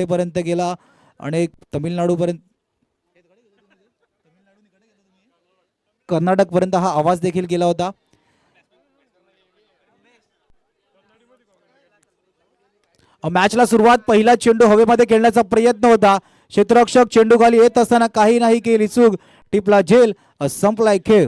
पर्यंत गेला आणि तमिळनाडू पर्यंत कर्नाटक पर्यंत हा आवाज देखील गेला होता. मॅचला सुरुवात पहिला चेंडू हवेमध्ये खेळण्याचा प्रयत्न होता. क्षेत्ररक्षक चेंडू खाली येत असताना काही नाही केली चूक, टिपला झेल, संपलाय खेळ.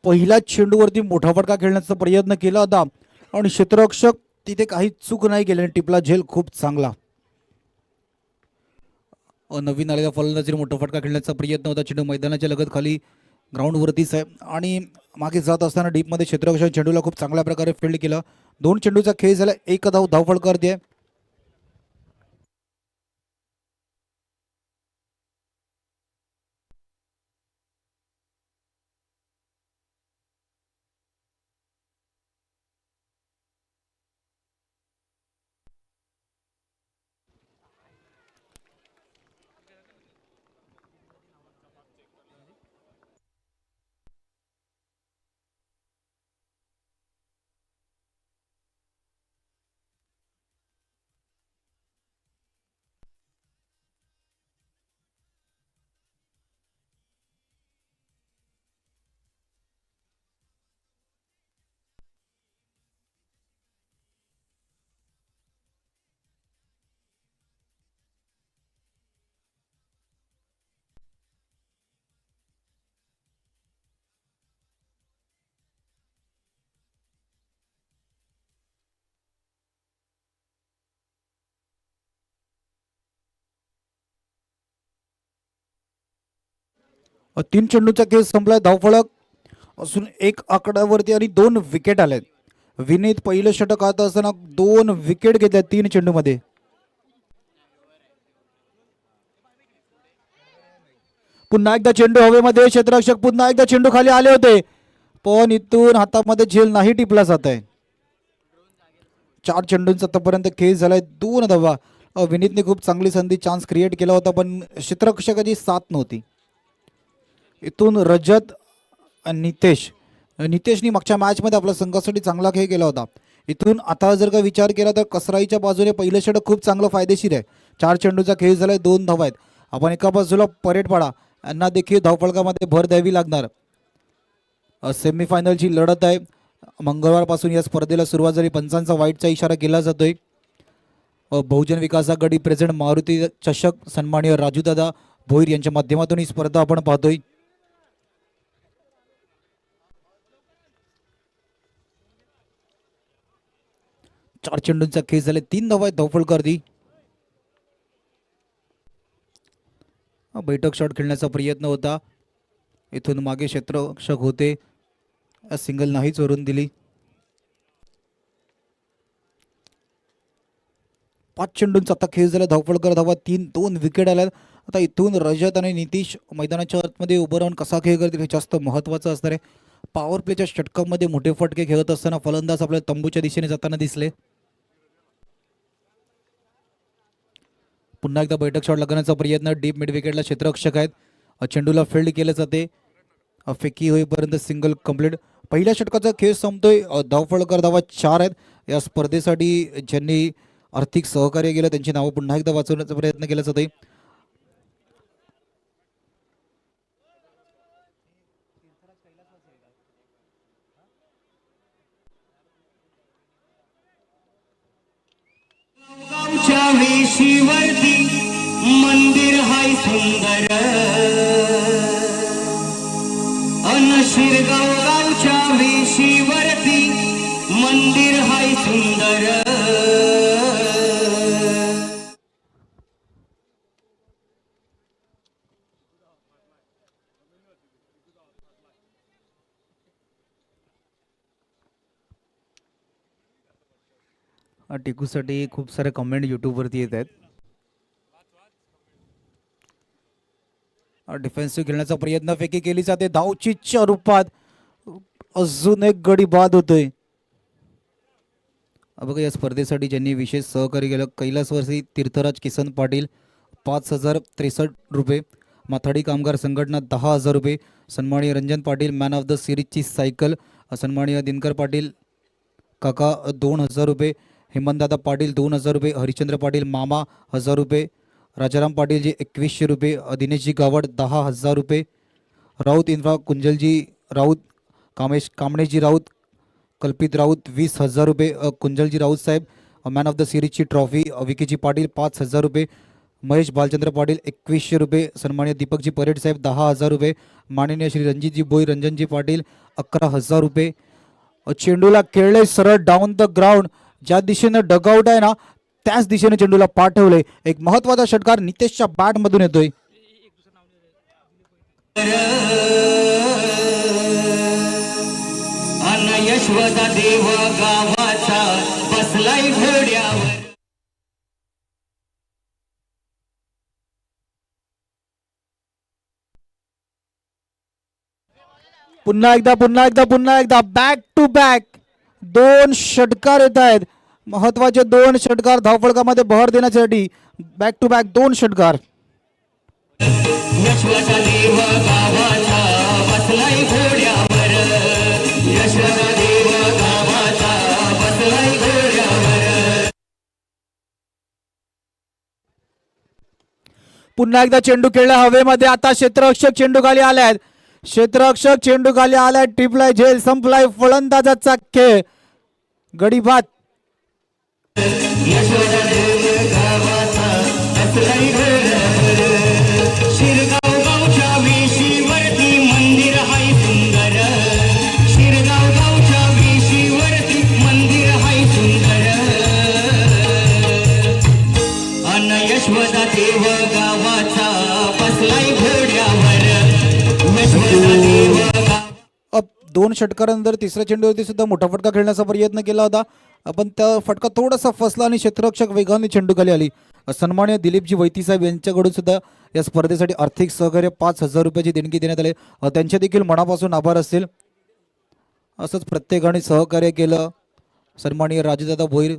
पहिल्याच चेंडूवरती मोठा फटका खेळण्याचा प्रयत्न केला होता आणि क्षेत्ररक्षक तिथे काही चूक नाही केली, टिपला झेल खूप चांगला. नवीन आलेल्या फलंदाजीने मोठा फटका खेळण्याचा प्रयत्न होता. चेंडू मैदानाच्या लगत खाली ग्राउंडवरतीच आहे आणि मागे जात असताना डीपमध्ये क्षेत्ररक्षक चेंडूला खूप चांगल्या प्रकारे फील्ड केलं. 2 चेंडूचा खेळ झाला, 1 धाव करते. तीन चेंडूचा खेळ संपला. धावफलक असून 1 आकड्यावरती आणि 2 विकेट आल्यात. विनीत पहिलं षटक आता असताना 2 विकेट घेतल्या 3 चेंडूमध्ये. पुन्हा एकदा चेंडू हवेमध्ये, क्षेत्ररक्षक पुन्हा एकदा चेंडू खाली आले होते पण इथून हातामध्ये झेल नाही टिपला जात आहे. 4 चेंडूंचा आतापर्यंत खेळ झालाय, 2 धावा. विनीतने खूप चांगली संधी चान्स क्रिएट केला होता पण क्षेत्ररक्षकाची साथ नव्हती. इथून रजत नितेशनी मागच्या मॅचमध्ये आपल्या संघासाठी चांगला खेळ केला होता. इथून आता जर का विचार केला तर कसराईच्या बाजूने पहिलं षटक खूप चांगलं फायदेशीर आहे. 4 चेंडूचा खेळ झालाय, 2 धावा आहेत. आपण एका बाजूला परेडपाडा यांना देखील धावफलकामध्ये भर द्यावी लागणार. सेमीफायनलची लढत आहे. मंगळवारपासून या स्पर्धेला सुरुवात झाली. पंचांचा वाईटचा इशारा केला जातोय. बहुजन विकास आघाडी प्रेसिडेंट मारुती चषक सन्माननीय राजूदादा भोईर यांच्या माध्यमातून ही स्पर्धा आपण पाहतोय. चार चेंडूंचा खेळ झाले, 3 धावा आहेत धावफलकावरती. बैठक शॉट खेळण्याचा प्रयत्न होता. इथून मागे क्षेत्ररक्षक होते, सिंगल नाहीच वरून दिली. 5 चेंडूंचा आता खेळ झाला, धावफलकर धावा 3, 2 विकेट आल्या. आता इथून रजत आणि नितीश मैदानाच्या आतमध्ये उभं राहून कसा खेळ करतील हे जास्त महत्त्वाचं असणार आहे. पॉवर प्लेच्या षटकामध्ये मोठे फटके खेळत असताना फलंदाज आपल्या तंबूच्या दिशेने जाताना दिसले. पुन्हा एकदा बैठक शॉट लागण्याचा प्रयत्न. डीप मिड विकेटला क्षेत्ररक्षक आहेत. चेंडूला फील्ड केले जाते. फेकी होईपर्यंत सिंगल कंप्लीट. पहिल्या षटकाचा खेळ संपतोय. धावफलकर धावा 4 आहेत. या स्पर्धेसाठी ज्यांनी आर्थिक सहकार्य केलं त्यांची नावं पुन्हा एकदा वाचवण्याचा प्रयत्न केला जातोय. वेशीवरती मंदिर हाय सुंदर अन शिरगाव गावच्या वेशीवरती मंदिर हाय सुंदर. टिकूसाठी खूप सारे कमेंट यूट्यूबवरती येत आहेत. डिफेन्सिव्ह खेळण्याचा प्रयत्न फेकी केली जाते धावचीच्या रूपात. अजून एक गडी बाद होतोय. बघा या स्पर्धेसाठी ज्यांनी विशेष सहकार्य केलं कैलासवासी तीर्थराज किसन पाटील 5063 रुपये, माथाडी कामगार संघटना 10,000 रुपये, सन्माननीय Ranjan Patil man of the सिरीजची सायकल, सन्माननीय दिनकर पाटील काका 2,000 रुपये, हेमंतदादा पाटील 2,000 रुपये, हरिश्चंद्र पाटील मामा 1,000 रुपये, राजाराम पाटीलजी 2100 रुपये, दिनेशजी गावड 10,000 रुपये, राऊत इन्फ्रा कुंजलजी राऊत, कामणेशजी राऊत, कल्पित राऊत 20,000 रुपये, कुंजलजी राऊत साहेब मॅन ऑफ द सिरीजची ट्रॉफी, विकीजी पाटील 5,000 रुपये, महेश बालचंद्र पाटील 2100 रुपये, सन्माननीय दीपकजी परेड साहेब 10,000 रुपये, माननीय श्री रणजितजी बोई रंजनजी पाटील 11,000 रुपये. चेंडूला खेळले सरळ डाऊन द ग्राउंड. ज्या दिशेने डगआउट आहे ना त्याच दिशेने चेंडूला पाठवले. एक महत्वाचा षटकार नितेशच्या बॅट मधून येतोय. यशवदा देव गावाचा बसलाय घोड्यावर. पुन्हा एकदा बॅक टू बॅक 2 षटकार येत आहेत. महत्वाचे 2 षटकार धावफलकामध्ये भर देण्यासाठी बॅक टू बॅक 2 षटकार. यशवदा देव गावाचा बसलाय घोड्यावर. यशवदा देव गावाचा बसलाय घोड्यावर. पुन्हा एकदा चेंडू खेळला हवेमध्ये. आता क्षेत्ररक्षक चेंडू खाली आल्यात. क्षेत्ररक्षक चेंडू खाली आलाय. टिपलाय झेल संपलाय फलंदाजाचा खेळ. गडी बाद. यशवदा देव गावाचा बसलाय घोड्यावर. शिरगाव गावच्या वेशीवरती मंदिर हाय सुंदर. शिरगाव गावच्या वेशीवरती मंदिर हाय सुंदर अन यशवदा देव गावाचा बसलाय घोड्यावर. यशवदा देव गाव. 2 षटकारानंतर तिसऱ्या चेंडूवरती सुद्धा मोठा फटका खेळण्याचा प्रयत्न केला होता, पण त्या फटका थोडासा फसला आणि क्षेत्ररक्षक वेगाने चेंडू खाली आली. सन्माननीय दिलीपजी वैती साहेब यांच्याकडून सुद्धा या स्पर्धेसाठी आर्थिक सहकार्य 5,000 रुपयाची देणगी देण्यात आले. त्यांचे देखील मनापासून आभार असतील. असंच प्रत्येकाने सहकार्य केलं. सन्माननीय राजूदादा भोईर,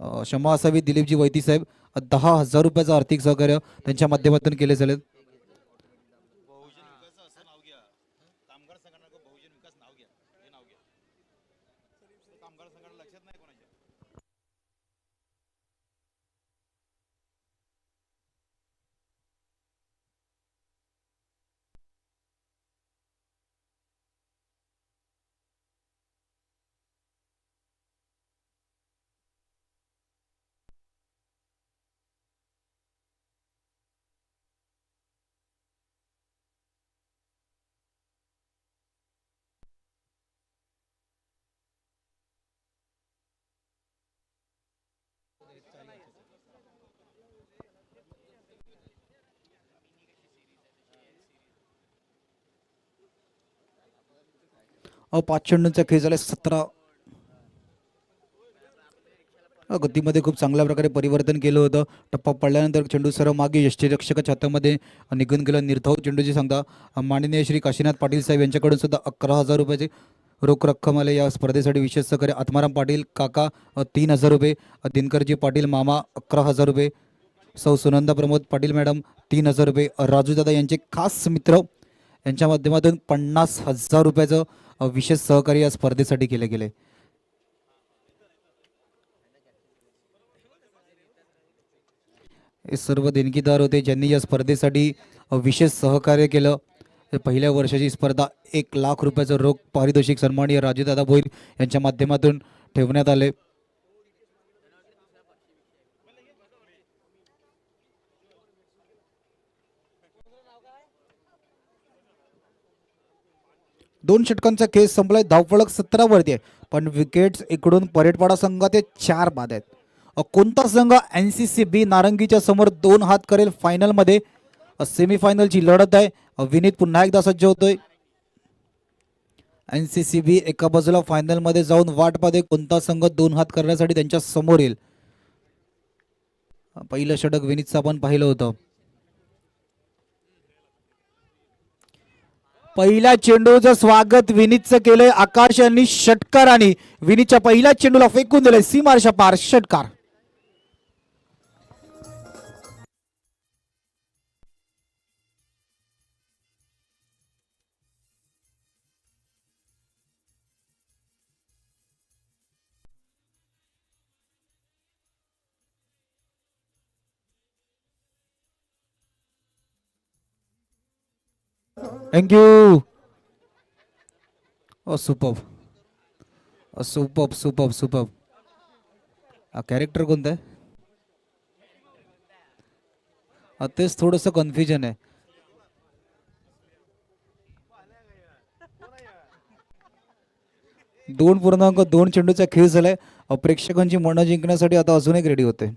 क्षमा असावी दिलीपजी वैती साहेब 10,000 रुपयाचं आर्थिक सहकार्य त्यांच्या माध्यमातून केले झाले. पाच चेंडूंचा खेळ झाला 17. गतीमध्ये खूप चांगल्या प्रकारे परिवर्तन केलं होतं. टप्पा पडल्यानंतर चेंडू सर्व मागे यष्टीरक्षकाच्या हातामध्ये निघून गेलं. निर्धाव चेंडूची सांगता माननीय श्री काशीनाथ पाटील साहेब यांच्याकडून सुद्धा 11,000 रुपयाचे रोख रक्कम आले. या स्पर्धेसाठी विशेष सहकार्य आत्माराम पाटील काका 3,000 रुपये, दिनकरजी पाटील मामा 11,000 रुपये, सौ सुनंदा प्रमोद पाटील मॅडम 3,000 रुपये, राजूदादा यांचे खास मित्र यांच्या माध्यमातून 50,000 रुपयाचं विशेष सहकार्य या स्पर्धेसाठी केले गेले. हे सर्व देणगीदार होते ज्यांनी या स्पर्धेसाठी विशेष सहकार्य केलं. पहिल्या वर्षाची स्पर्धा 1,00,000 रुपयाचं रोख पारितोषिक सन्माननीय राजूदादा भोईर यांच्या माध्यमातून ठेवण्यात आले. 2 षटकांचा खेळ संपलाय. धावफलक 17 वरती आहे, पण विकेट्स इकडून परेडपाडा संघाचे 4 बाद आहेत. कोणता संघ NCCB नारंगीच्या समोर 2 हात करेल फायनल मध्ये? सेमीफायनलची लढत आहे. विनीत पुन्हा एकदा सज्ज होतोय. NCCB एका बाजूला फायनल मध्ये जाऊन वाट पाहते कोणता संघ 2 हात करण्यासाठी त्यांच्या समोर येईल. पहिलं षटक विनीतचं आपण पाहिलं होतं. पहिल्या चेंडूचं स्वागत विनीतचं केलंय आकाश यांनी षटकाराने. विनीतच्या पहिल्या चेंडूला फेकून दिलंय सीमारेषा पार, षटकार. Thank you. Superb superb superb superb. Character कोणतं आहे? तेच थोडंसं कन्फ्युजन आहे. दोन पूर्णांक 2 चेंडूचा खेळ झालाय. प्रेक्षकांची मनं जिंकण्यासाठी आता अजून एक रेडी होते.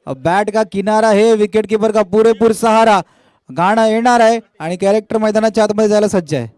बॅट का किनारा है, विकेट कीपर का पुरेपूर सहारा. गाणं येणार आहे आणि कॅरेक्टर मैदानाच्या आतमध्ये जायला सज्ज आहे.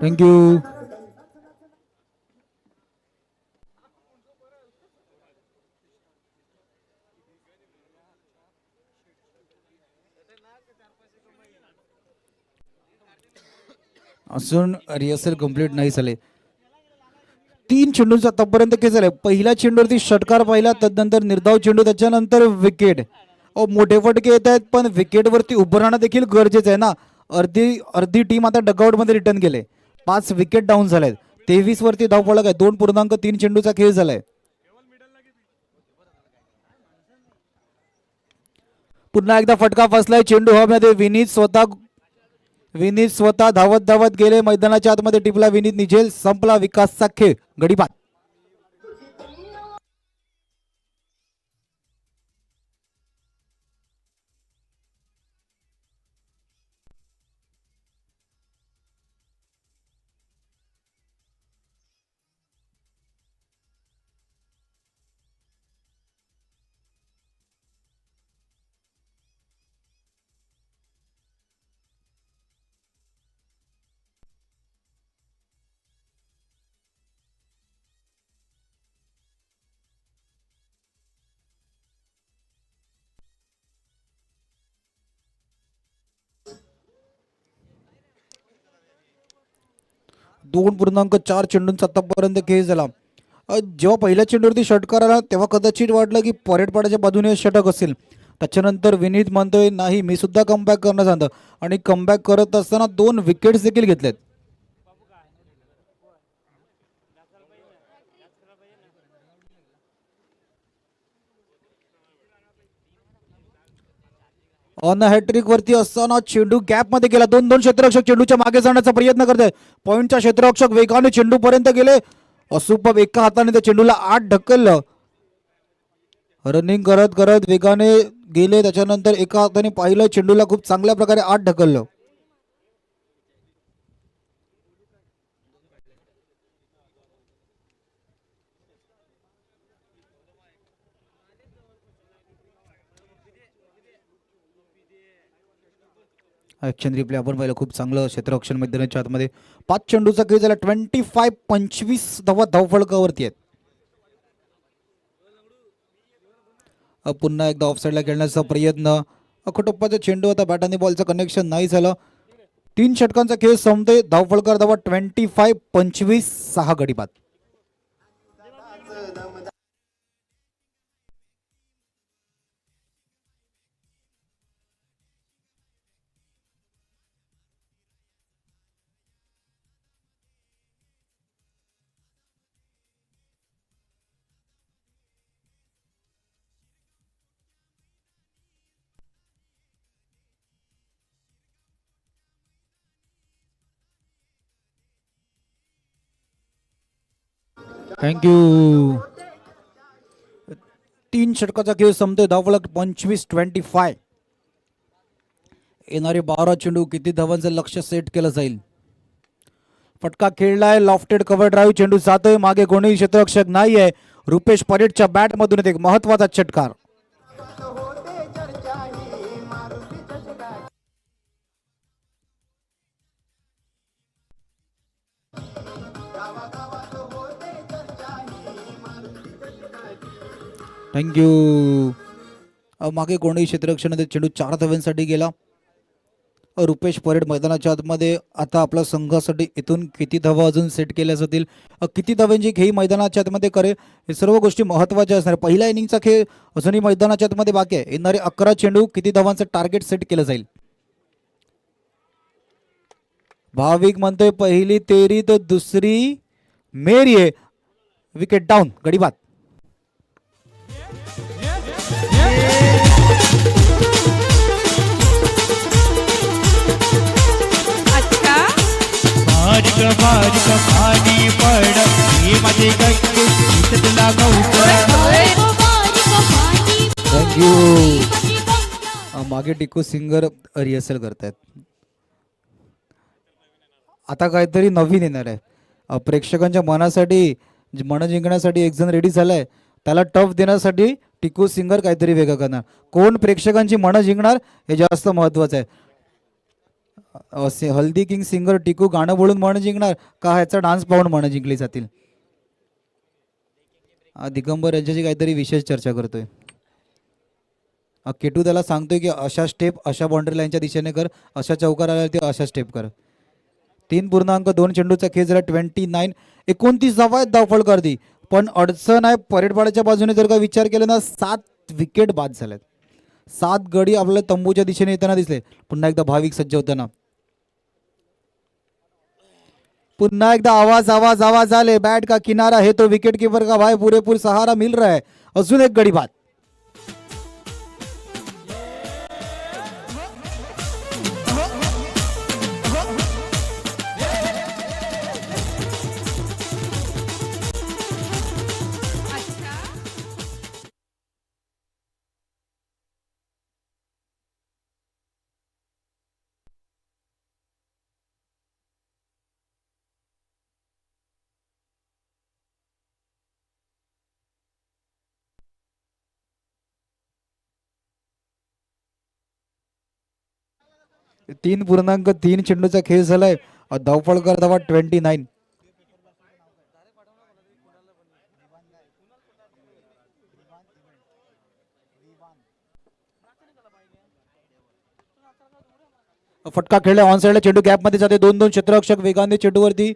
थँक्यू. अजून रिहर्सल कंप्लीट नाही झाले. 3 चेंडूंचा आतापर्यंत खेळ झालाय. पहिल्या चेंडूवरती षटकार पाहिला, तदनंतर निर्धाव चेंडू, त्याच्यानंतर विकेट. मोठे फटके येत आहेत, पण विकेटवरती उभं राहणं देखील गरजेचं आहे ना. अर्धी टीम आता डगआउट मध्ये रिटर्न गेले. 5 विकेट डाऊन झालेत. 23 वरती धावफलक आहे. 2.3 चेंडूचा खेळ झालाय. पुन्हा एकदा फटका फसलाय. चेंडू हवेमध्ये. विनीत स्वतः धावत धावत गेले. मैदानाच्या आतमध्ये टिपला विनीत निझेल. संपला विकासचा खेळ. गडीपात. दोन पूर्णांक 4 चेंडूंचा आतापर्यंत खेळ झाला. जेव्हा पहिल्या चेंडूवरती षटकार आला तेव्हा कदाचित वाटलं की परेडपाड्याच्या बाजूने षटक असेल. त्याच्यानंतर विनीत म्हणतोय नाही, मी सुद्धा कमबॅक करणं सांगतो आणि कमबॅक करत असताना 2 विकेट्स देखील घेतलेत. ऑन हॅट्रिक वरती असताना चेंडू गॅप मध्ये गेला. 2 क्षेत्ररक्षक चेंडूच्या मागे जाण्याचा प्रयत्न करत आहेत. पॉइंटच्या क्षेत्ररक्षक वेगाने चेंडू पर्यंत गेले. सुपर्ब. एका हाताने त्या चेंडूला आत ढकललं. रनिंग करत करत वेगाने गेले. त्याच्यानंतर एका हाताने पाहिलं, चेंडूला खूप चांगल्या प्रकारे आत ढकललं. ॲक्शन रिप्ले आपण पाहिलं. खूप चांगलं क्षेत्ररक्षण मैदानाच्या आतमध्ये. 5 चेंडूचा खेळ झाला. 25 धावा धावफलकावरती आहेत. पुन्हा एकदा ऑफसाईडला खेळण्याचा प्रयत्न. अखटोप्पाचा चेंडू. आता बॅट आणि बॉलचं कनेक्शन नाही झालं. 3 षटकांचा खेळ संपतोय. धावफलकार धावा 25 6 गडी बाद. थँक्यू. 3 षटकाचा खेळ संपतोय. धावफलक 25-25. येणारे 12 चेंडू किती धावांचं लक्ष सेट केलं जाईल. फटका खेळलाय. Lofted cover drive. चेंडू जातोय. मागे कोणीही क्षेत्ररक्षक नाहीये. रुपेश परेडच्या बॅट मधून एक महत्वाचा षटकार. थँक्यू. मागे कोणीही क्षेत्ररक्षणात चेंडू 4 धावांसाठी गेला. रुपेश परेड मैदानाच्या आतमध्ये. आता आपल्या संघासाठी इथून किती धावा अजून सेट केल्या जातील, किती धावांची खेळी मैदानाच्या आतमध्ये करेल, हे सर्व गोष्टी महत्त्वाच्या असणार. पहिल्या इनिंगचा खेळ अजूनही मैदानाच्या आतमध्ये बाकी आहे. येणारे 11 चेंडू किती धावांचं टार्गेट सेट केलं जाईल. भाविक म्हणतोय पहिली तेरी तर दुसरी मेरी आहे. Wicket down. गडी बाद. बारीक बारीक पाणी पड हे माझे गंगे तुला थँक्यू. मागे टिकू सिंगर रिहर्सल करतायत. आता काहीतरी नवीन येणार आहे. प्रेक्षकांच्या मनासाठी मन जिंकण्यासाठी एक जण रेडी झालाय. त्याला टफ देण्यासाठी टिकू सिंगर काहीतरी वेगळं करणार. कोण प्रेक्षकांची मनं जिंकणार हे जास्त महत्वाचं आहे. हल्दी किंग सिंगर टिकू गाणं बोलून मनं जिंकणार का ह्याचा डान्स पाहून मनं जिंकली जातील. दिगंबर यांच्याशी काहीतरी विशेष चर्चा करतोय. केटू त्याला सांगतोय की अशा स्टेप अशा बाउंड्री लाईनच्या दिशेने कर, अशा चौकार आल्या ते अशा स्टेप कर. 3.2 चेंडूचा खेळ झाला. 29 धावा आहेत धावफलक अर्धी. पण अडचण आहे परेडपाड्याच्या बाजूने जर का विचार केला ना 7 विकेट बाद झाल्यात. 7 गडी आपल्याला तंबूच्या दिशेने येताना दिसले. पुन्हा एकदा भाविक सज्ज होताना. पुन्हा एकदा आवाज आवाज आवाज आले. बैट का किनारा है तो विकेट कीपर का भाई पूरेपूर सहारा मिल रहा है. अजून एक गडी बाद. तीन 3.3 चेंडूचा खेळ झालाय. धावफलक धावा 29. फटका खेळला. ऑन साइडला चेंडू गॅप मध्ये जाते. 2 क्षेत्ररक्षक वेगाने चेंडूवरती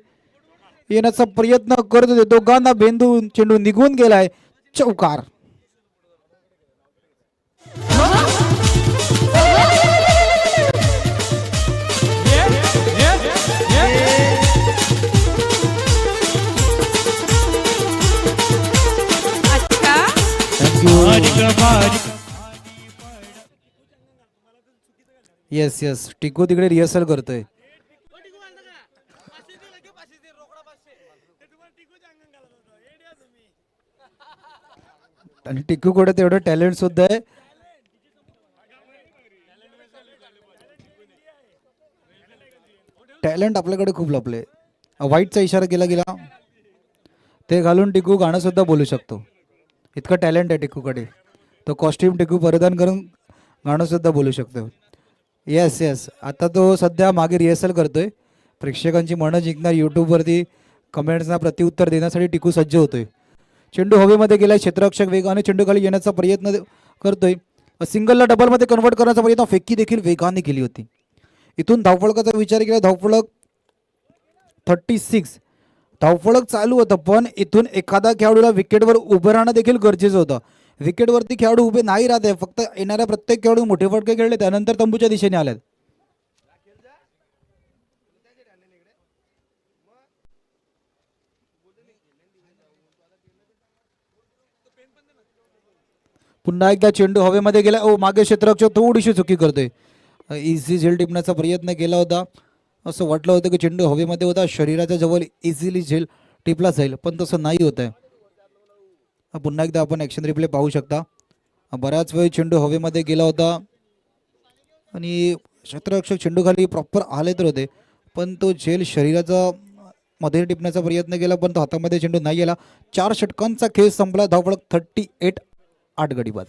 येण्याचा प्रयत्न करत होते. दोघांना बेंदून चेंडू निघून गेलाय. चौकार. Yes yes. टिकू तिकडे रिहर्सल करतोय. आणि टिकूकडे तेवढं टॅलेंट सुद्धा आहे. टॅलेंट आपल्याकडे खूप लपले. वाईटचा इशारा केला गेला ते घालून टिकू गाणं सुद्धा बोलू शकतो. इतकं टॅलेंट आहे टिकूकडे. तो कॉस्ट्युम टिकू परिधान करून गाणं सुद्धा बोलू शकतो. Yes yes. आता तो सध्या मागे रिहर्सल करतोय. प्रेक्षकांची मनं जिंकणार. यूट्यूबवरती कमेंट्सना प्रत्युत्तर देण्यासाठी टिकू सज्ज होतोय. चेंडू हवेमध्ये गेलाय. क्षेत्ररक्षक वेगाने चेंडू खाली येण्याचा प्रयत्न करतोय. सिंगलला डबलमध्ये कन्वर्ट करण्याचा प्रयत्न फेकी देखील वेगाने केली होती. इथून धावफलकाचा विचार केला. धावफलक 36. धावफलक चालू होतं पण इथून एखादा खेळाडूला विकेटवर उभं राहणं देखील गरजेचं होतं. विकेटवरती खेळाडू उभे नाही राहते. फक्त येणाऱ्या प्रत्येक खेळाडू मोठे फटके खेळले त्यानंतर तंबूच्या दिशेने आल्यात. पुन्हा एकदा चेंडू हवेमध्ये गेला. ओ मागे क्षेत्ररक्षक थोडीशी चुकी करतोय. इझी झेल टिपण्याचा प्रयत्न केला होता. असं वाटलं होतं की चेंडू हवेमध्ये होता. शरीराच्या जवळ इझिली झेल टिपला जाईल, पण तसं नाही होत आहे. पुन्हा एकदा आपण ॲक्शन रिप्ले पाहू शकता. बऱ्याच वेळ चेंडू हवेमध्ये गेला होता आणि क्षेत्ररक्षक चेंडू खाली प्रॉपर आले तर होते, पण तो झेल शरीराचा मध्ये टिपण्याचा प्रयत्न केला, पण तो हातामध्ये चेंडू नाही गेला. 4 षटकांचा खेळ संपला. धावफलक 38, 8 गडी बाद.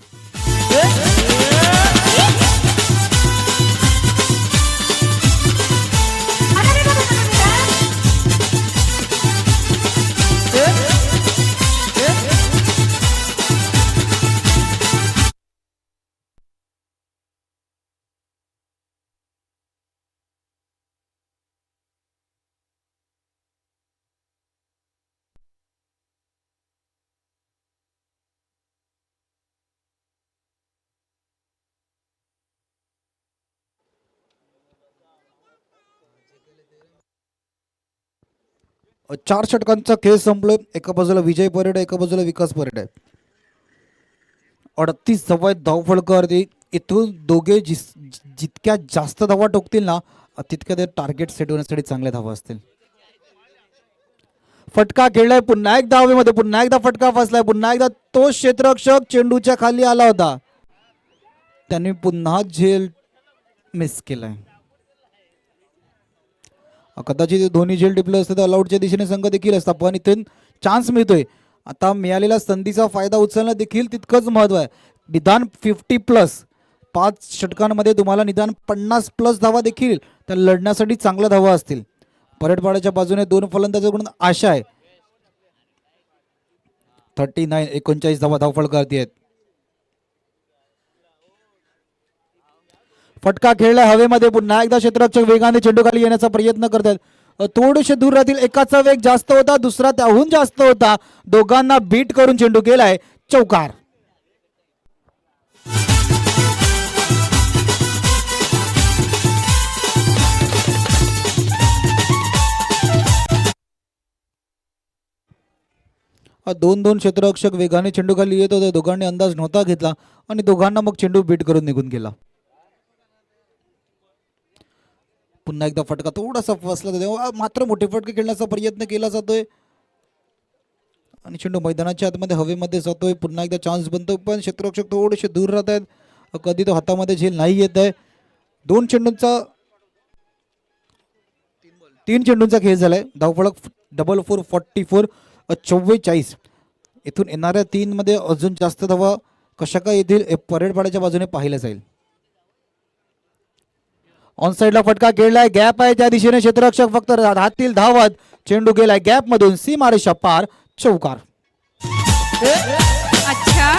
चार षटकांचा खेळ संपलो. एका बाजूला विजय परेड आहे, एका बाजूला विकास परेड आहे. 38 धावा आहेत धावफलकावरती. इथून दोघे जितक्या जास्त धावा टोकतील ना, तितक्या ते टार्गेट सेट होण्यासाठी चांगल्या धावा असतील. फटका खेळलाय पुन्हा एकदा हवेमध्ये, पुन्हा एकदा फटका फसलाय, पुन्हा एकदा तो क्षेत्ररक्षक चेंडूच्या खाली आला होता, त्यांनी पुन्हा झेल मिस केलाय. कदाचित दोन्ही झेल टिपलं असतं तर ऑलआउटच्या दिशेने संघ देखील असता, पण इथून चान्स मिळतोय. आता मिळालेल्या संधीचा फायदा उचलणं देखील तितकंच महत्व आहे. निदान 50+, 5 षटकांमध्ये तुम्हाला निदान 50+ धावा देखील त्या लढण्यासाठी चांगल्या धावा असतील. परेडपाड्याच्या बाजूने 2 फलंदाजांकडून आशा आहे. 39, 39 धावा धावफलकावरती आहेत. फटका खेळलाय हवेमध्ये, पुन्हा एकदा क्षेत्ररक्षक वेगाने चेंडू खाली येण्याचा प्रयत्न करतात. थोडेसे दूर राहतील. एकाचा वेग जास्त होता, दुसरा त्याहून जास्त होता. दोघांना बीट करून चेंडू केलाय चौकार. दोन क्षेत्ररक्षक वेगाने चेंडू खाली येत होते. दोघांनी अंदाज नव्हता घेतला आणि दोघांना मग चेंडू बीट करून निघून गेला. पुन्हा एकदा फटका थोडासा फसला तेव्हा मात्र मोठे फटके खेळण्याचा प्रयत्न केला जातोय आणि चेंडू मैदानाच्या आतमध्ये हवेमध्ये जातोय. पुन्हा एकदा चान्स बनतो, पण क्षेत्ररक्षक थोडेसे दूर राहत आहेत. कधी तो हातामध्ये झेल नाही येत आहे. 3 चेंडूंचा खेळ झालाय. धावफलक 44, 44, 44. इथून येणाऱ्या 3 मध्ये अजून जास्त धावा कशा काय येतील परेडपाड्याच्या बाजूने पाहिलं जाईल. ऑन साइडला फटका खेळलाय, गॅप आहे त्या दिशेने. क्षेत्ररक्षक फक्त हातील धावत चेंडू गेलाय गॅप मधून, सीमारेषा पार, चौकार. अच्छा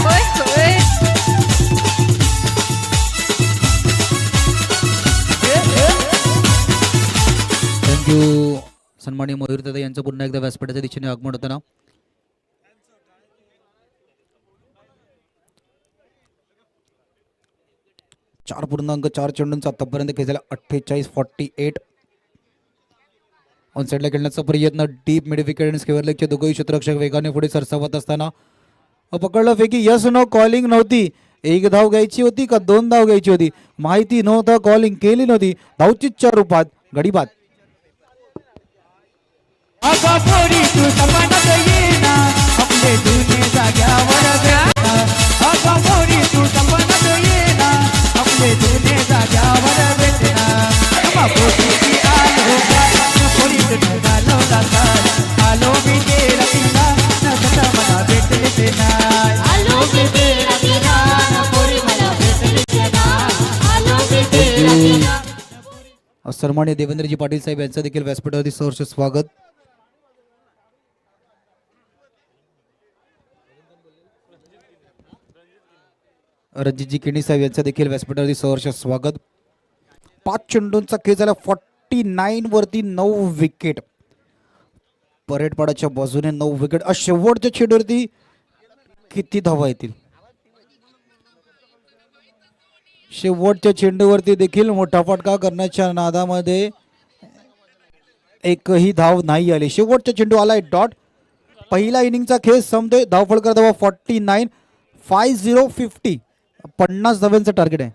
होय होय थँक्यू. सन्माननीय मयूर दादा यांचं पुन्हा एकदा व्यासपीठाच्या दिशेने आगमन होताना. .4 चेंडूंचा आतापर्यंत खेळ झाला. 48, 48. ऑन साइडला खेळण्याचा प्रयत्न. डीप मिड विकेट आणि स्क्वेअर लेगचे दोघेही क्षेत्ररक्षक वेगाने पुढे सरसावत असताना पकडलं फेकी. यस नो कॉलिंग नव्हती. 1 धाव घ्यायची होती का 2 धाव घ्यायची होती माहिती नव्हतं. कॉलिंग केली नव्हती. धावचीच्या रूपात गडी बाद. अगं पोरी तू सपाटात येईना, आपले जुने जाग्यावर भेटना. अगं पोरी तू सपाटात येईना, आपले जुने जाग्यावर भेटना. अगं पोरी आलो पोरी आलो लागतात. आलो मी तेरा पिना, नसता मला भेटले नाही. आलो की तेरा बिना पोरी मला भेटलीच नाही. आलो की तेरा बिना. सन्माननीय देवेंद्रजी पाटील साहेब यांचं देखील व्यासपीठावरती सहर्ष स्वागत. रणजितजी केणी साहेब यांचं देखील व्यासपीठावरती सहर्ष स्वागत. 5 चेंडूंचा खेळ झाला. 49 वरती 9 विकेट. परेडपाड्याच्या बाजूने 9 विकेट. शेवटच्या चेंडूवरती किती धावा येतील? शेवटच्या चेंडूवरती देखील मोठा फटका करण्याच्या नादामध्ये एकही धाव नाही आली. शेवटचा चेंडू आलाय डॉट. पहिला इनिंगचा खेळ संपतोय. धावफलक धावा 49, 5050 50 धाव्यांचं टार्गेट आहे.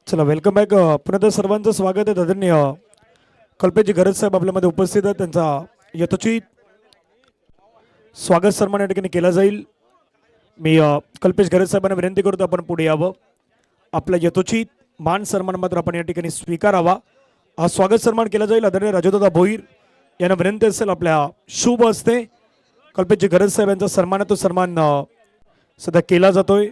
चला वेलकम बॅक. पुन्हा एकदा सर्वांचं स्वागत आहे. आदरणीय कल्पेशजी गरज साहेब आपल्यामध्ये उपस्थित आहेत. त्यांचा यथोचित स्वागत सन्मान या ठिकाणी केला जाईल. मी कल्पेश गरज साहेबांना विनंती करतो आपण पुढे यावं. आपला यथोचित मान सन्मान मात्र आपण या ठिकाणी स्वीकारावा. हा स्वागत सन्मान केला जाईल. आदरणीय राजूदादा भोईर यांना विनंती असेल आपल्या शुभ हस्ते कल्पेशजी गरज साहेब यांचा सन्मान तो सन्मान सध्या केला जातोय.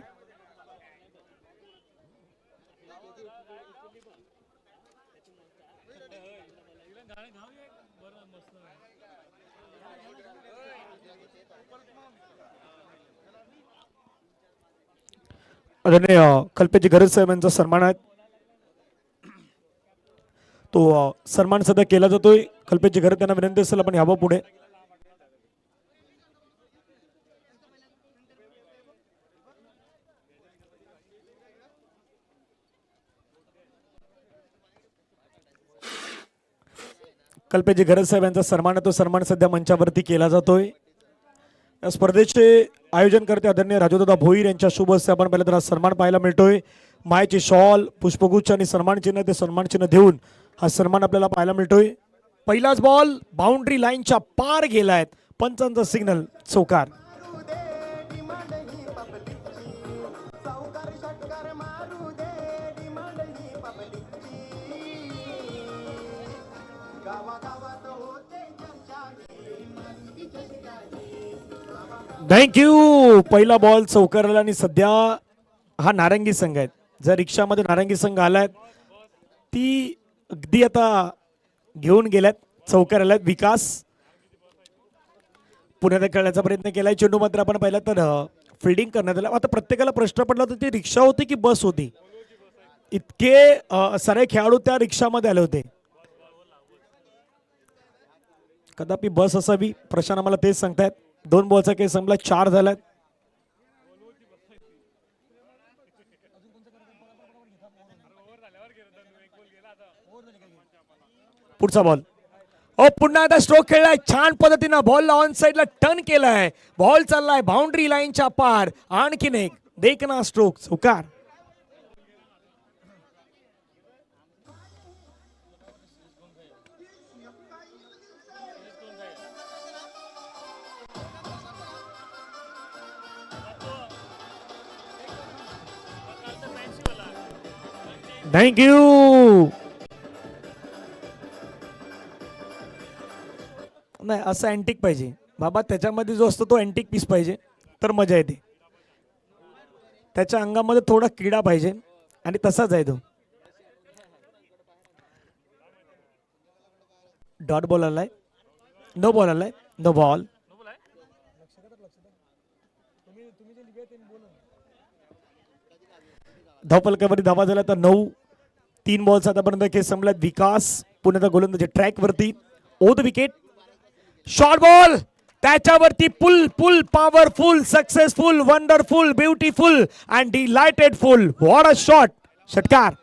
आदरणीय कल्पेशजी गरज साहेब यांचा सन्मान आहे तो सन्मान सध्या केला जातोय. कल्पेशजी गरज त्यांना विनंती असेल आपण यावं पुढे. कल्पेशजी गरज साहेब यांचा सन्मान तो सन्मान सध्या मंचावरती केला जातोय. या स्पर्धेचे आयोजन करते आदरणीय राजूदादा भोईर यांच्या शुभ हस्ते आपण पहिला तर सन्मान पाहायला मिळतोय. मायची शॉल, पुष्पगुच्छ आणि सन्मान चिन्ह, ते सन्मान चिन्ह देऊन हा सन्मान आपल्याला पाहायला मिळतोय. पहिलाच बॉल बाउंड्री लाईनच्या पार गेलाय. पंचांचा सिग्नल चौकार. थँक्यू. पहिला बॉल चौकारला आणि सध्या हा नारंगी संघ आहे. जर रिक्षामध्ये नारंगी संघ आलाय ती अगदी आता घेऊन गेल्यात चौकार आल्यात. विकास पुण्यात खेळण्याचा प्रयत्न केलाय. चेंडू मात्र आपण पाहिला तर फिल्डिंग करण्यात आला. आता प्रत्येकाला प्रश्न पडला होता ती रिक्षा होती की बस होती. इतके सारे खेळाडू त्या रिक्षामध्ये आले होते. कदापि बस असावी. प्रशांत आम्हाला तेच सांगतायत. 2 बॉलचा केस संपला, 4 झाल्यात. पुढचा बॉल. पुन्हा एकदा स्ट्रोक खेळलाय छान पद्धतीनं. बॉलला ऑन साइडला टर्न केलाय. बॉल चाललाय बाउंड्री लाईनच्या पार. आणखीन एक देखना स्ट्रोक चौकार. थँक्यू. नाही असं अँटिक पाहिजे बाबा. त्याच्यामध्ये जो असतो तो अँटिक पीस पाहिजे तर मजा येते. त्याच्या अंगामध्ये थोडा किडा पाहिजे आणि तसाच आहे तो. डॉट बॉल आलाय. नो बॉल आलाय. No ball. धावपलकावरती धावा झाला तर 9. 3 बॉल्स आतापर्यंत खेळ संपल्यात. विकास पुण्याचा गोलंदाजी ट्रॅक वरती. Over the wicket. Short ball त्याच्यावरती. Pull pull powerful successful wonderful beautiful and delightedful. What a shot. षटकार.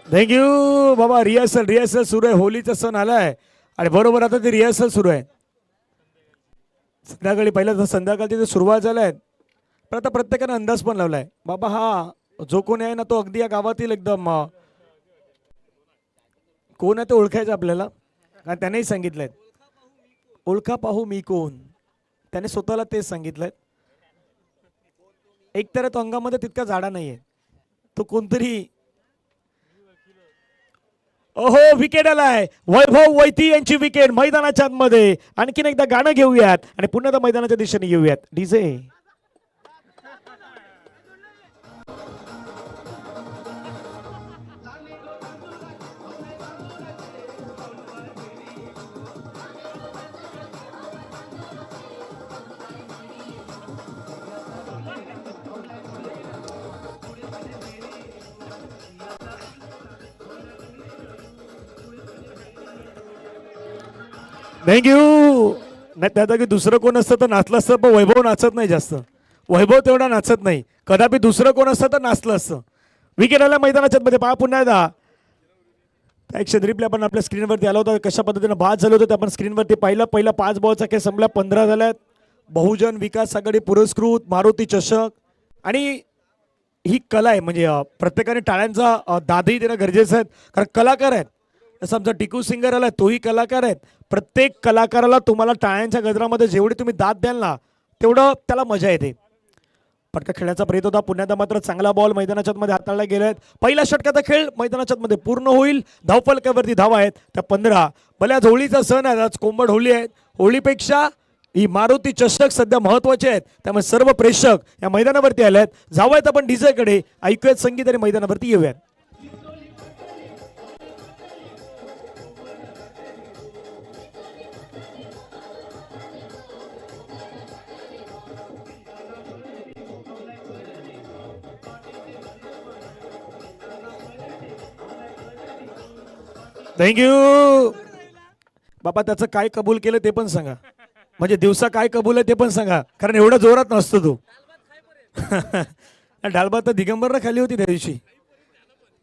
थँक्यू बाबा. रिहर्सल सुरू आहे. होलीचा सण आलाय आणि बरोबर आता ते रिहर्सल सुरू आहे. संध्याकाळी पहिल्या संध्याकाळची सुरुवात झालाय. पण आता प्रत्येकाने अंदाज पण लावलाय बाबा. हा जो कोणी आहे ना तो अगदी या गावातील एकदम कोण आहे ते ओळखायचं आपल्याला. कारण त्यानेही सांगितलंय ओळखा पाहू मी कोण. त्याने स्वतःला तेच सांगितलंय. एकतर तो अंगामध्ये तितका जाडा नाहीये. तो कोणतरी. ओहो विकेट आलाय. वैभव वैती यांची विकेट मैदानाच्या आतमध्ये. आणखीन एकदा गाणं घेऊयात आणि पुन्हा एकदा मैदानाच्या दिशेने येऊयात. डीजे. थँक्यू. नाही त्यात की दुसरं कोण असतं तर नाचलं असतं. पण वैभव नाचत नाही जास्त. वैभव तेवढा नाचत नाही. कदापि दुसरं कोण असतं तर नाचलं असतं. विकेट आला मैदानाच्या मध्ये. पहा पुन्हा एकदा ॲक्शन रिप्ले आपण आपल्या स्क्रीनवरती आला होता. कशा पद्धतीनं बाद झालं होतं ते आपण स्क्रीनवरती पाहिलं. पहिला 5 बॉलचा खेळ संपला. 15 झाल्यात. बहुजन विकास आघाडी पुरस्कृत मारुती चषक. आणि ही कला आहे म्हणजे प्रत्येकाने टाळ्यांचा दादही देणं गरजेचं आहे. कारण कलाकार आहेत. जसं आमचा टिकू सिंगर आला तोही कलाकार आहेत. प्रत्येक कलाकाराला तुम्हाला टाळ्यांच्या गजरामध्ये जेवढी तुम्ही दाद द्याल ना तेवढं त्याला मजा येते. पटका खेळण्याचा प्रयत्न होता. पुण्यात मात्र चांगला बॉल मैदानाच्या मध्ये हाताळला गेलाय. पहिला षटकाचा खेळ मैदानाच्या मध्ये पूर्ण होईल. धावफलकावरती धावा आहेत त्या 15. भल्या होळीचा सण आहे आज. कोंबड होळी आहे. होळीपेक्षा ही मारुती चषक सध्या महत्वाचे आहेत. त्यामुळे सर्व प्रेक्षक या मैदानावरती आले आहेत. जाऊयात आपण डीजे कडे. ऐकूयात संगीत आणि मैदानावरती येऊयात. थँक्यू बाबा. त्याचं काय कबूल केलं ते पण सांगा. म्हणजे दिवसा काय कबूल आहे ते पण सांगा. कारण एवढा जोरात नसतो तो. डाळ तर दिगंबरला खाली होती त्या दिवशी.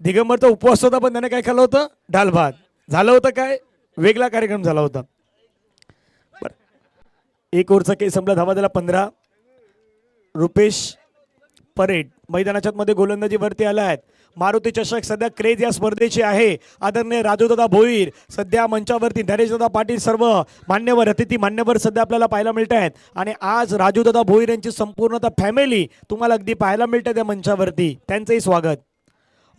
दिगंबरचा उपवास होता पण त्याने काय खाल्लं होतं. डाळ भात. झालं होतं काय वेगळा कार्यक्रम झाला होता. 1 ओव्हरचा केस संपला. धावा दिला 15. रुपेश परेड मैदानाच्या मध्ये गोलंदाजी वरती आला आहेत. मारुती चषक सध्या क्रेज या स्पर्धेची आहे. आदरणीय राजूदादा भोईर सध्या मंचावरती. नरेशदादा पाटील सर्व मान्यवर अतिथी मान्यवर सध्या आपल्याला पाहायला मिळत आहेत. आणि आज राजूदादा भोईर यांची संपूर्णतः फॅमिली तुम्हाला अगदी पाहायला मिळते त्या मंचावरती. त्यांचंही स्वागत.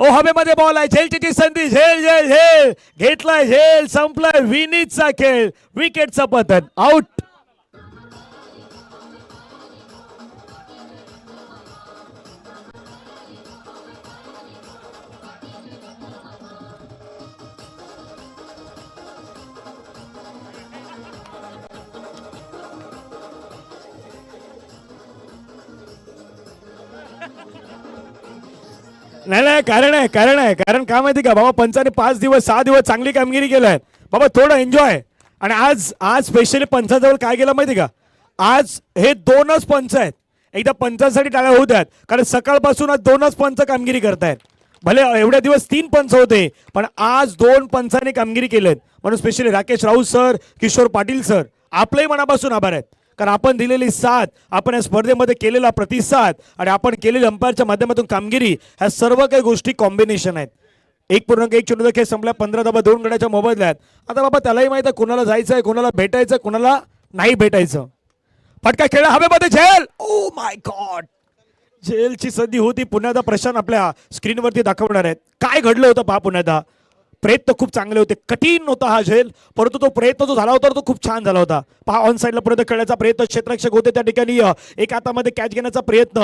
ओ हवेमध्ये बॉल आहे, झेलची संधी, झेल झेल झेल घेतलाय, झेल संपलाय, विनीतचा खेळ, विकेटचा पतन, आउट. नाही नाही, कारण काय माहिती का बाबा, पंचाने 5 दिवस 6 दिवस चांगली कामगिरी केलाय बाबा, थोडं एन्जॉय. आणि आज स्पेशली पंचाजवळ काय केलं माहिती का, आज हे 2च पंच आहेत, एकदा पंचांसाठी टाळ्या होत आहेत, कारण सकाळपासून आज 2च पंच कामगिरी करतायत. भले एवढ्या दिवस 3 पंच होते, पण आज 2 पंचांनी कामगिरी केलेत, म्हणून specially Rakesh Raut sir, Kishor Patil sir, आपलंही मनापासून आभार आहेत. कारण आपण दिलेली साथ, आपण या स्पर्धेमध्ये केलेला प्रतिसाद आणि आपण केलेली अंपायरच्या माध्यमातून कामगिरी, ह्या सर्व काही गोष्टी कॉम्बिनेशन आहेत. 1.1 चेंडूचा खेळ संपला, 15 धावा 2 गड्याच्या मोबदल्यात. आता बाबा त्यालाही माहिती आहे कोणाला जायचंय, कोणाला भेटायचं, कोणाला नाही भेटायचं. फटका खेळा हवेमध्ये, झेल, ओ माय गॉड, झेलची संधी होती. पुन्हा प्रशांत आपल्या स्क्रीनवरती दाखवणार आहेत काय घडलं होतं पहा. पुन्हा प्रयत्न खूप चांगले होते, कठीण होता हा झेल, परंतु तो प्रयत्न जो झाला होता तो खूप छान झाला होता. पहा ऑन साईडला पुढे खेळण्याचा प्रयत्न, क्षेत्ररक्षक होते त्या ठिकाणी, एक हातामध्ये कॅच घेण्याचा प्रयत्न.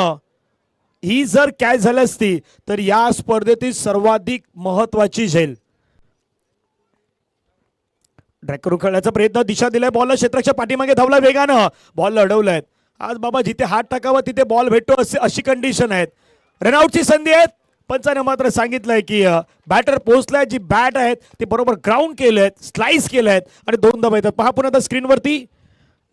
ही जर कॅच झाली असती तर या स्पर्धेतील सर्वाधिक महत्वाची झेल. ड्रॅग करून खेळण्याचा प्रयत्न, दिशा दिलाय बॉलला, क्षेत्ररक्षक पाठीमागे धावला वेगानं, बॉल अडवलाय. आज बाबा जिथे हात टाकावा तिथे बॉल भेटतो अशी कंडिशन आहेत. रनआउटची संधी आहेत, पंचाने मात्र सांगितलंय की बॅटर पोहोचलाय, जी बॅट आहेत ती बरोबर ग्राउंड केलेत, स्लाइस केलेत आणि 2 धावा येतात. पहा पुन्हा स्क्रीनवरती,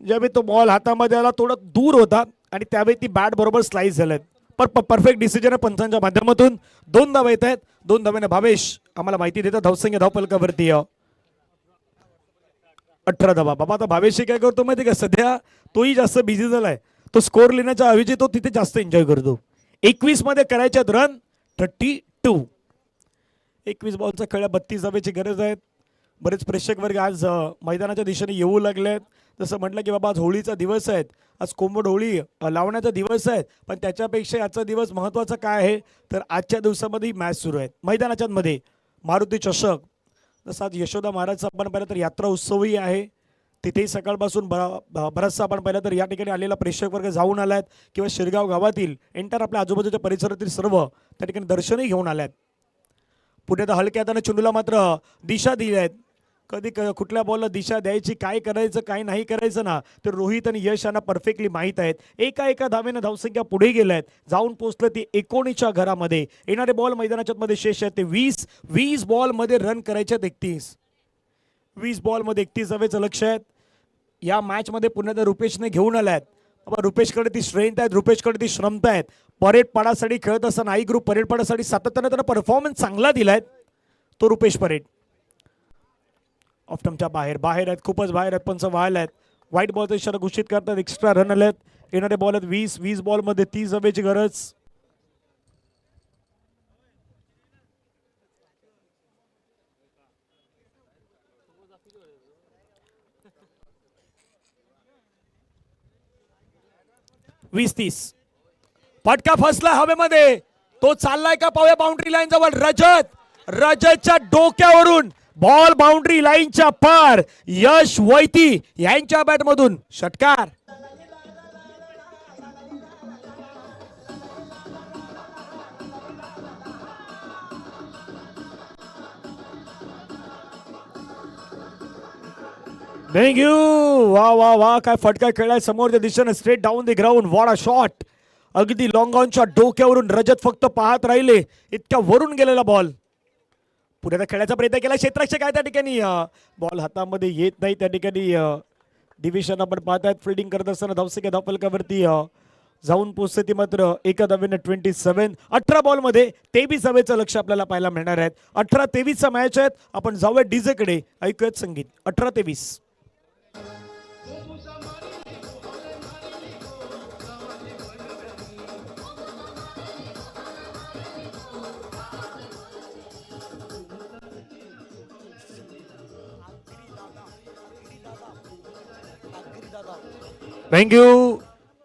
ज्यावेळी तो बॉल हातामध्ये आला थोडा दूर होता आणि त्यावेळी ती बॅट बरोबर स्लाइस झालेत. परफेक्ट डिसिजन आहे पंचांच्या माध्यमातून. 2 धावा येत आहेत, 2 धाव्याने भावेश आम्हाला माहिती देतात धावसंख्या धावपलकावरती 18 धावा. बाबा आता भावेश काय करतो माहिती का, सध्या तोही जास्त बिझी झालाय, तो स्कोर लिहिण्याच्या ऐवजी तो तिथे जास्त एन्जॉय करतो. 21 मध्ये करायच्यात रन 32. 21 बॉलचा खेळ, 32 धावेची गरज आहे. बरेच प्रेक्षक वर्ग आज मैदानाच्या दिशेने येऊ लागलेत. जसं म्हटलं की बाबा आज होळीचा दिवस आहे, आज कोंबड होळी लावण्याचा दिवस आहे, पण त्याच्यापेक्षा आजचा दिवस महत्त्वाचा काय आहे तर आजच्या दिवसामध्ये मॅच सुरू आहेत मैदानाच्या मध्ये. मारुती चषक, जसं आज यशोदा महाराजचा आपण पाहिलं तर यात्रा उत्सवही आहे, तिथेही सकाळपासून बराचसा आपण पाहिलं तर या ठिकाणी आलेला प्रेक्षक वर्ग जाऊन आलात, किंवा शिरगाव गावातील एंटर आपल्या आजूबाजूच्या परिसरातील सर्व त्या ठिकाणी दर्शनही घेऊन आल्यात. पुण्यात हलक्या हाताने चेंडूला मात्र दिशा दिली आहेत. कधी कुठल्या बॉलला दिशा द्यायची, काय करायचं काय नाही करायचं ना, तर रोहित आणि यश यांना परफेक्टली माहीत आहेत. एका धावेनं धावसंख्या पुढे गेल्या आहेत, जाऊन पोहोचलं ती 19च्या घरामध्ये. येणारे बॉल मैदानाच्या मध्ये शेष आहेत ते 20 बॉलमध्ये रन करायचे 31. 20 बॉलमध्ये 31 धावेचं लक्ष आहे. या मॅचमध्ये पुन्हा रुपेशने घेऊन आल्यात. बाबा रुपेशकडे ती स्ट्रेंथ आहेत, रुपेशकडे ती क्षमता आहेत. परेड पाडासाठी खेळत असताना आई ग्रुप परेड पाडासाठी सातत्यानं त्यांना परफॉर्मन्स चांगला दिलाय तो रुपेश परेड. ऑफ्टमच्या बाहेर आहेत, खूपच बाहेर आहेत, पंच व्हायला आहेत. व्हाईट बॉलचा इशारा घोषित करतात, एक्स्ट्रा रन आलेत. येणारे बॉल आहेत 20 बॉलमध्ये 30 धावेची गरज. फटका फसला हवेमध्ये, तो चाललाय का पाहूया बाउंड्री लाईन जवळ. रजतच्या डोक्यावरून बॉल बाउंड्री लाईनच्या पार. यश वैती यांच्या बॅट मधून षटकार. थँक्यू. वा काय फटका खेळाय समोरच्या दिशेने, straight down the ground. What a shot. अगदी लॉंग ऑनच्या डोक्यावरून रजत फक्त पाहत राहिले, इतक्या वरून गेलेला बॉल. पुढे खेळायचा प्रयत्न केला, क्षेत्ररक्षक आहे त्या ठिकाणी, बॉल हातामध्ये येत नाही. त्या ठिकाणी डिव्हिजन आपण पाहतायत, फिल्डिंग करत असताना धावसंख्या धावफलकावरती जाऊन पोहोचते ती मात्र 1 धावेने 27. 18 बॉलमध्ये 23 धावेचं लक्ष आपल्याला पाहायला मिळणार आहेत. 18-23चा मॅच आहेत. आपण जाऊया डीजे कडे, ऐकूयात संगीत. 18-23. थँक्यू.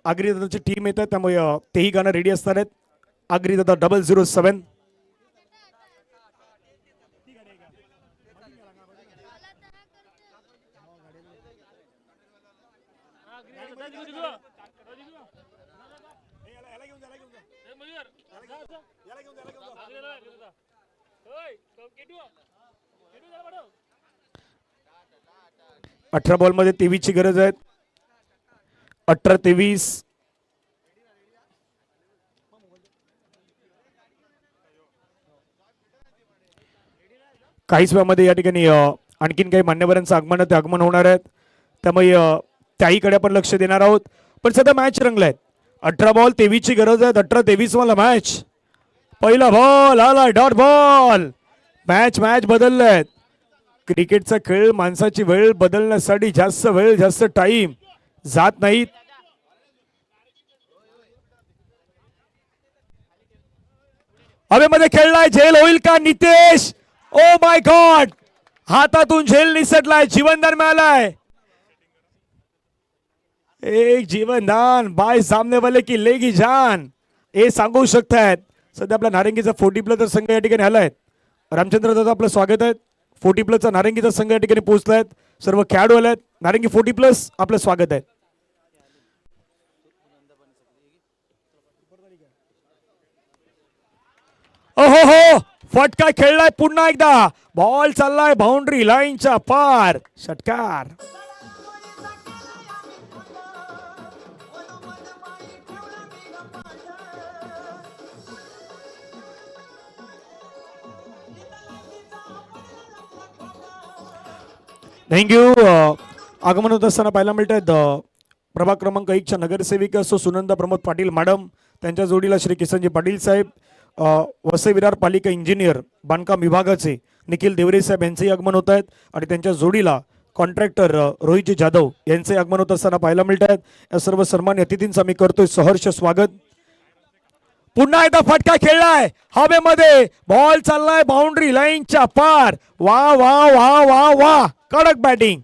आगरी दादाची टीम येतात, त्यामुळे तेही गाणं रेडी असणार आहेत. आगरी दादा 007. अठरा बॉल मध्ये 23 ची गरज आहे. 18-23. काहीच वेळामध्ये या ठिकाणी आणखीन काही मान्यवरांचं आगमन होणार आहेत. त्यामुळे त्याहीकडे आपण लक्ष देणार आहोत. पण सध्या मॅच रंगलाय. 18 बॉल 23 ची गरज आहे. 18-23 वाला मॅच. पहिला बॉल आला, डॉट बॉल. मॅच बदललाय. क्रिकेटचा खेळ माणसाची वेळ बदलण्यासाठी जास्त वेळ जास्त टाइम जात नाहीत. हवेमध्ये खेळलाय. झेल होईल का नितेश? ओ माय गॉड, हातातून झेल निसटलाय. जीवनदान मिळालाय. एक जीवनदान बाय सामने वाले की लेगी जान हे सांगू शकतायत. सध्या आपला नारंगीचा 40 प्लस संघ या ठिकाणी आलाय. रामचंद्र दादा आपलं स्वागत आहे. 40 प्लसचा नारंगीचा संघ या ठिकाणी पोहोचलायत. सर्व खेळाडू आलेत. नारंगी 40 प्लस आपलं स्वागत आहे. ओहो हो, फटका खेळलाय पुन्हा एकदा. बॉल चाललाय बाउंड्री लाईनच्या पार. षटकार. थँक्यू. आगमन होत असताना पाहायला मिळत आहेत प्रभाग क्रमांक 1 च्या नगरसेविका सो सुनंदा प्रमोद पाटील मॅडम, त्यांच्या जोडीला श्री किसनजी पाटील साहेब, वसई विरार पालिका इंजिनियर बांधकाम विभागाचे निखिल देवरे साहेब यांचेही आगमन होत आहेत. आणि त्यांच्या जोडीला कॉन्ट्रॅक्टर रोहितजी जाधव यांचे आगमन होत असताना पाहायला मिळत आहेत. या सर्व सन्मान्य अतिथींचा मी करतोय सहर्ष स्वागत. पुन्हा एकदा फटका खेळलाय हवेमध्ये. बॉल चाललाय बाउंड्री लाईनच्या पार. वा वा वा वा वा, कडक बॅटिंग.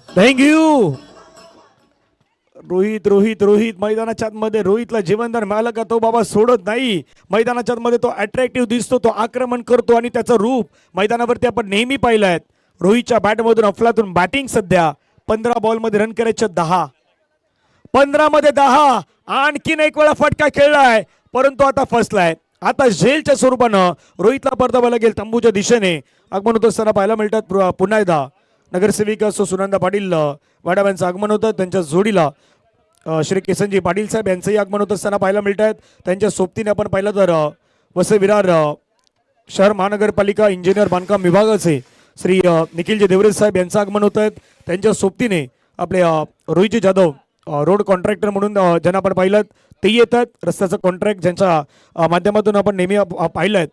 थँक्यू. रोहित मैदानाच्या आतमध्ये रोहितला जीवनदान मिळालं का तो बाबा सोडत नाही. मैदानाच्या आतमध्ये तो अट्रॅक्टिव्ह दिसतो, तो आक्रमण करतो आणि त्याचं रूप मैदानावरती आपण नेहमी पाहिलं आहे. रोहितच्या बॅटमधून अफलातून बॅटिंग. सध्या 15 बॉलमध्ये रन करायचे 10. 15 मध्ये 10. आणखीन एक वेळा फटका खेळलाय परंतु आता फसलाय. आता झेलच्या स्वरूपानं रोहितला परतावा लागेल. तंबूच्या दिशेने आगमन होत असताना पाहायला मिळतात पुन्हा एकदा नगरसेविका सो सुनंदा पाटील मॅडम यांचं आगमन होतं. त्यांच्या जोडीला श्री किसनजी पाटील साहेब यांचंही आगमन होत असताना पाहायला मिळत आहेत. त्यांच्या सोबतीने आपण पाहिलं तर वसई विरार शहर महानगरपालिका इंजिनियर बांधकाम विभागाचे श्री निखिलजी देवरे साहेब यांचं आगमन होत आहेत. त्यांच्या सोबतीने आपले रोहितजी जाधव रोड कॉन्ट्रॅक्टर म्हणून ज्यांना आपण पाहिलं ते येतात. रस्त्याचं कॉन्ट्रॅक्ट ज्यांच्या माध्यमातून आपण नेहमी पाहिलं आहे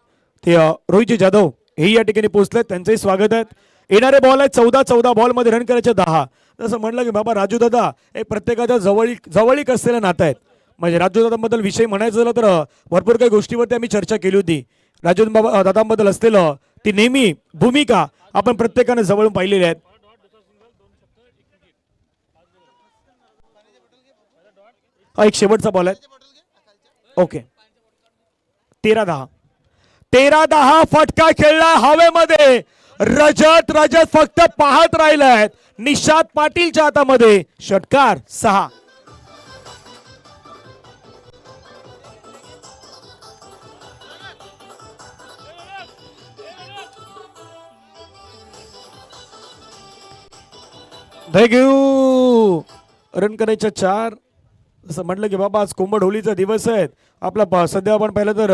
ते रोहितजी जाधव हेही या ठिकाणी पोहोचलेत. त्यांचंही स्वागत आहे. येणारे बॉल आहेत 14 बॉलमध्ये रन करायचे 10. जसं म्हटलं की बाबा राजू दादा एक प्रत्येकाच्या जवळीक असलेलं नातं आहेत. म्हणजे राजू दादांबद्दल विषय म्हणायचं झालं तर भरपूर काही गोष्टीवरती आम्ही चर्चा केली होती. राजू दादांबद्दल असलेलं ती नेहमी भूमिका आपण प्रत्येकाने जवळून पाहिलेली आहेत. एक शेवटचा बॉल आहे. ओके. 13-10 फटका खेळला हवेमध्ये. रजत फक्त पाहत राहिलाय. निशाद पाटीलच्या हातामध्ये षटकार. 6. थँक्यू. रन करायच्या 4. असं म्हटलं की बाबा आज कोंबड होलीचा दिवस आहे. आपला सध्या आपण पाहिलं तर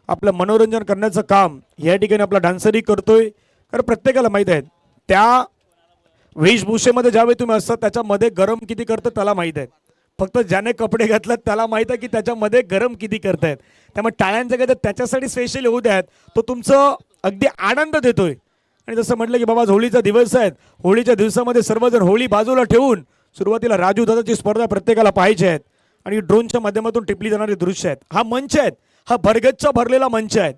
आपलं मनोरंजन करण्याचं काम या ठिकाणी आपला डान्सरही करतोय. कारण प्रत्येकाला माहित आहे त्या वेशभूषेमध्ये ज्यावेळी तुम्ही असतात त्याच्यामध्ये गरम किती करतं त्याला माहित आहे. फक्त ज्याने कपडे घातलेत त्याला माहित आहे की त्याच्यामध्ये गरम किती करतायत. त्यामुळे टाळ्यांचं काय त्याच्यासाठी स्पेशल होऊ द्यात. तो तुमचं अगदी आनंद देतोय. आणि जसं म्हटलं की बाबा होळीचा दिवस आहे. होळीच्या दिवसामध्ये सर्वजण होळी बाजूला ठेवून सुरुवातीला राजू दादाची स्पर्धा प्रत्येकाला पाहिजे आहेत. आणि ड्रोनच्या माध्यमातून टिपली जाणारी दृश्य आहेत. हा मंच आहेत. हा भरगच्च भरलेला मंच आहे.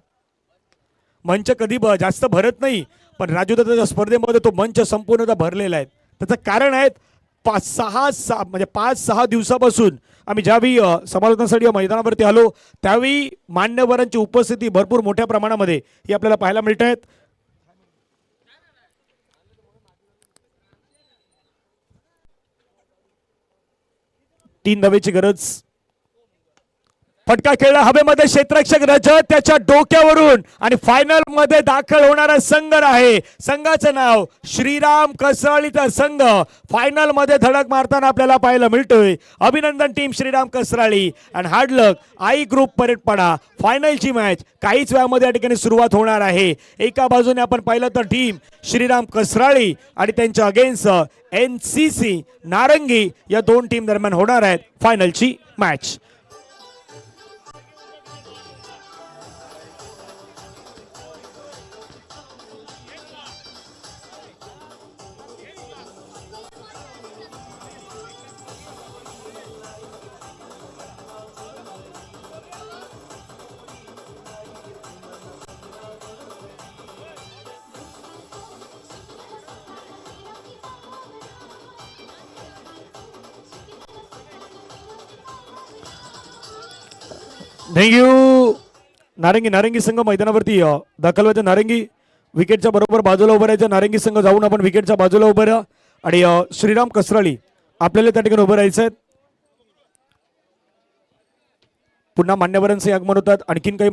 मंच कधी जास्त भरत नाही पण राजू दादाच्या स्पर्धेमध्ये तो मंच संपूर्णतः भरलेला आहे. त्याचं कारण आहे 5-6 दिवसापासून आम्ही ज्यावेळी समालोचनासाठी या मैदानावरती आलो त्यावेळी मान्यवरांची उपस्थिती भरपूर मोठ्या प्रमाणामध्ये ही आपल्याला पाहायला मिळत आहेत. तीन धावेची गरज. फटका खेळला हवेमध्ये क्षेत्ररक्षक रजत त्याच्या डोक्यावरून आणि फायनल मध्ये दाखल होणारा संघ आहे. संघाचं नाव श्रीराम कसराळीचा संघ फायनल मध्ये धडक मारताना आपल्याला पाहायला मिळतोय. अभिनंदन टीम श्रीराम कसराळी आणि हार्ड लक आई ग्रुप परेडपाडा. फायनलची मॅच काहीच वेळामध्ये या ठिकाणी सुरुवात होणार आहे. एका बाजूने आपण पाहिलं तर टीम श्रीराम कसराळी आणि त्यांच्या अगेन्स्ट NCC नारंगी या दोन टीम दरम्यान होणार आहेत फायनलची मॅच. थँक्यू. नारंगी संघ मैदानावरती दाखल व्हायचं. नारंगी विकेटच्या बरोबर बाजूला उभं राहायचं. नारंगी संघ जाऊन आपण विकेटच्या बाजूला उभं राहा आणि श्रीराम कसराळी आपल्याला त्या ठिकाणी उभं राहायचं. पुन्हा मान्यवरांचे आगमन होतात. आणखीन काही